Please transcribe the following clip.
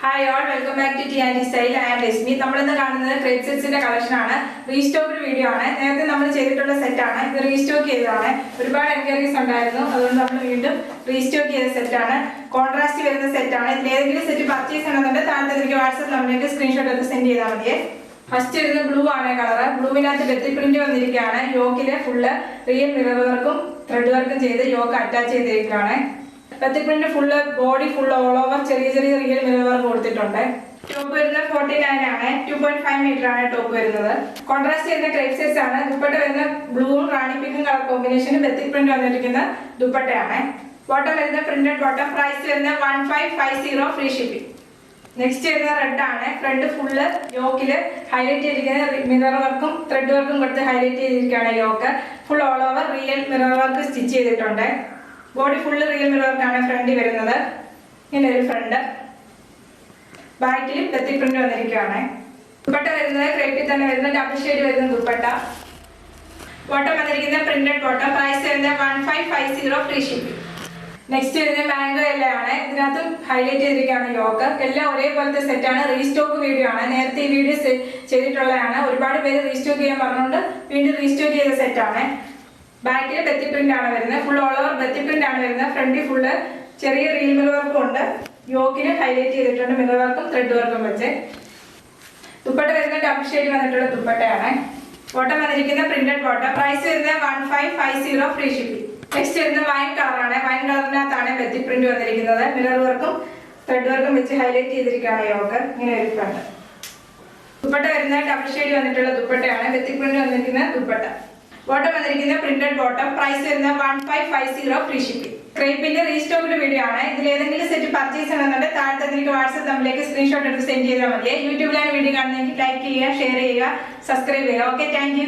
Hi all welcome back to T and style. I am Rashmi. നമ്മളിന്ന് കാണുന്നത് crepe സെറ്റ്സിന്റെ collection ആണ്. റീസ്റ്റോക്ക് വീഡിയോ ആണ്. നേരത്തെ നമ്മൾ ചെയ്തിട്ടുള്ള സെറ്റ് ആണ്. ഇത് റീസ്റ്റോക്ക് ചെയ്തതാണ്. ഒരുപാട് എൻക്വയറീസ് ഉണ്ടായിരുന്നു, അതുകൊണ്ട് നമ്മൾ വീണ്ടും റീസ്റ്റോക്ക് ചെയ്ത സെറ്റ് ആണ്. കോൺട്രാസ്റ്റ് വരുന്ന സെറ്റ് ആണ്. ഇതിൽ ഏതെങ്കിലും സെറ്റ് പർച്ചേസ് ചെയ്യണമെന്നുണ്ട് താഴത്തെ എനിക്ക് വാട്സ്ആപ്പ് നമ്പറിലേക്ക് സ്ക്രീൻഷോട്ട് എടുത്ത് സെൻഡ് ചെയ്താൽ മതിയെ. ഫസ്റ്റ് വരുന്നത് ബ്ലൂ ആണ് കളർ. ബ്ലൂവിനകത്ത് ബെത്തി പ്രിന്റ് വന്നിരിക്കുകയാണ്. യോക്കില് ഫുള്ള് റിയൽ മിറർ വർക്കും ത്രെഡ് വർക്കും ചെയ്ത് യോക്ക് അറ്റാച്ച് ചെയ്തിരിക്കുകയാണ്. ബെത്തി print full body full all over ചെറിയ ചെറിയ റിയൽ മിറർ വർക്ക് കൊടുത്തിട്ടുണ്ട്. ടോപ്പ് വരുന്നത് 49 ആണ്. 2.5 മീറ്റർ ആണ് ടോപ്പ് വരുന്നത്. കോൺട്രാസ്റ്റ് ചെയ്യുന്ന ക്രേപ്പ് സെറ്റ്സ് ആണ്. ദുപ്പട്ട വരുന്ന ബ്ലൂവും റാണി പിങ്കും കളർ കോമ്പിനേഷന് ബെത്തി പ്രിന്റ് വന്നിരിക്കുന്ന ദുപ്പട്ടയാണ്. ബോട്ടം വരുന്ന പ്രിന്റഡ് ബോട്ടം. പ്രൈസ് വരുന്ന 1550 ഫ്രീ ഷിപ്പിംഗ്. നെക്സ്റ്റ് വരുന്ന റെഡ് ആണ്. ഫ്രണ്ട് ഫുള്ള് യോക്കില് ഹൈലൈറ്റ് ചെയ്തിരിക്കുന്ന മിറർ വർക്കും ത്രെഡ് വർക്കും കൊടുത്ത് ഹൈലൈറ്റ് ചെയ്തിരിക്കുകയാണ്. Yoke full all over real mirror work stitch ചെയ്തിട്ടുണ്ട്. ബോഡി ഫുള്ള് റിയൽ മിറർ വർക്കാണ് ഫ്രണ്ടിൽ വരുന്നത്. ഇങ്ങനെ ഒരു ഫ്രണ്ട്. ബാക്കിൽ ബെത്തി പ്രിന്റ് വന്നിരിക്കുകയാണ്. ദുപ്പട്ട വരുന്നത് ക്രേപ്പിൽ തന്നെ വരുന്ന ഡബിൾ ഷെയ്ഡ് വരുന്ന ദുപ്പട്ട. ബോട്ടം വന്നിരിക്കുന്ന പ്രിന്റഡ് ബോട്ടം. പ്രൈസ് വരുന്നത് 1550 ഫ്രീ ഷിപ്പിംഗ്. നെക്സ്റ്റ് വരുന്നത് മാംഗോ യെല്ലോ ആണ്. ഇതിനകത്ത് ഹൈലൈറ്റ് ചെയ്തിരിക്കുകയാണ് യോക്ക്. എല്ലാം ഒരേപോലത്തെ സെറ്റാണ്. റീസ്റ്റോക്ക് വീഡിയോ ആണ്. നേരത്തെ ഈ വീഡിയോ ചെയ്തിട്ടുള്ളതാണ്. ഒരുപാട് പേര് റീസ്റ്റോക്ക് ചെയ്യാൻ പറഞ്ഞുകൊണ്ട് വീണ്ടും റീസ്റ്റോക്ക് ചെയ്ത സെറ്റാണ്. ബാക്കിൽ ബെത്തി പ്രിന്റ് ആണ് വരുന്നത്. ഫുൾ ഓൾ ഓവർ ബെത്തി പ്രിന്റ് ആണ് വരുന്നത്. ഫ്രണ്ടിൽ ഫുള്ള് ചെറിയ റിയൽ മിറർ വർക്കും ഉണ്ട്. യോക്കിന് ഹൈലൈറ്റ് ചെയ്തിട്ടുണ്ട് മിറർ വർക്കും ത്രെഡ് വർക്കും വെച്ച്. ദുപ്പട്ട വരുന്ന ഡബിൾ ഷെയ്ഡ് വന്നിട്ടുള്ള ദുപ്പട്ടയാണ്. ബോട്ടം വന്നിരിക്കുന്ന പ്രിന്റഡ് ബോട്ടം. പ്രൈസ് വരുന്നത് 1550 ഫ്രീ ഷിപ്പിംഗ്. നെക്സ്റ്റ് വരുന്ന വൈൻ കളറാണ്. വൈൻ കളറിനകത്താണ് ബെത്തി പ്രിന്റ് വന്നിരിക്കുന്നത്. മിറർ വർക്കും ത്രെഡ് വർക്കും വെച്ച് ഹൈലൈറ്റ് ചെയ്തിരിക്കുകയാണ് യോക്ക്. ഇങ്ങനെ ഒരു ഫ്രണ്ട്. ദുപ്പട്ട വരുന്ന ഡബിൾ ഷെയ്ഡ് വന്നിട്ടുള്ള ദുപ്പട്ടയാണ്. ബെത്തി പ്രിന്റ് വന്നിരിക്കുന്ന ദുപ്പട്ട. ബോട്ടം വന്നിരിക്കുന്ന പ്രിന്റഡ് ബോട്ടം. പ്രൈസ് വരുന്ന 1550 ഫ്രീ ഷിപ്പിംഗ്. ക്രേപ്പിന്റെ റീസ്റ്റോക്ക്ഡ് വീഡിയോ ആണ്. ഇതിൽ ഏതെങ്കിലും സെറ്റ് പർച്ചേസ് ചെയ്യണമെന്നുണ്ടെങ്കിൽ താഴത്തെ എനിക്ക് വാട്സ്ആപ്പ് നമ്പറിലേക്ക് സ്ക്രീൻഷോട്ട് എടുത്ത് സെൻഡ് ചെയ്താൽ മതി. യൂട്യൂബിലാണ് വീഡിയോ കാണുന്നതെങ്കിൽ ലൈക്ക് ചെയ്യുക, ഷെയർ ചെയ്യുക, സബ്സ്ക്രൈബ് ചെയ്യുക. Okay, thank you.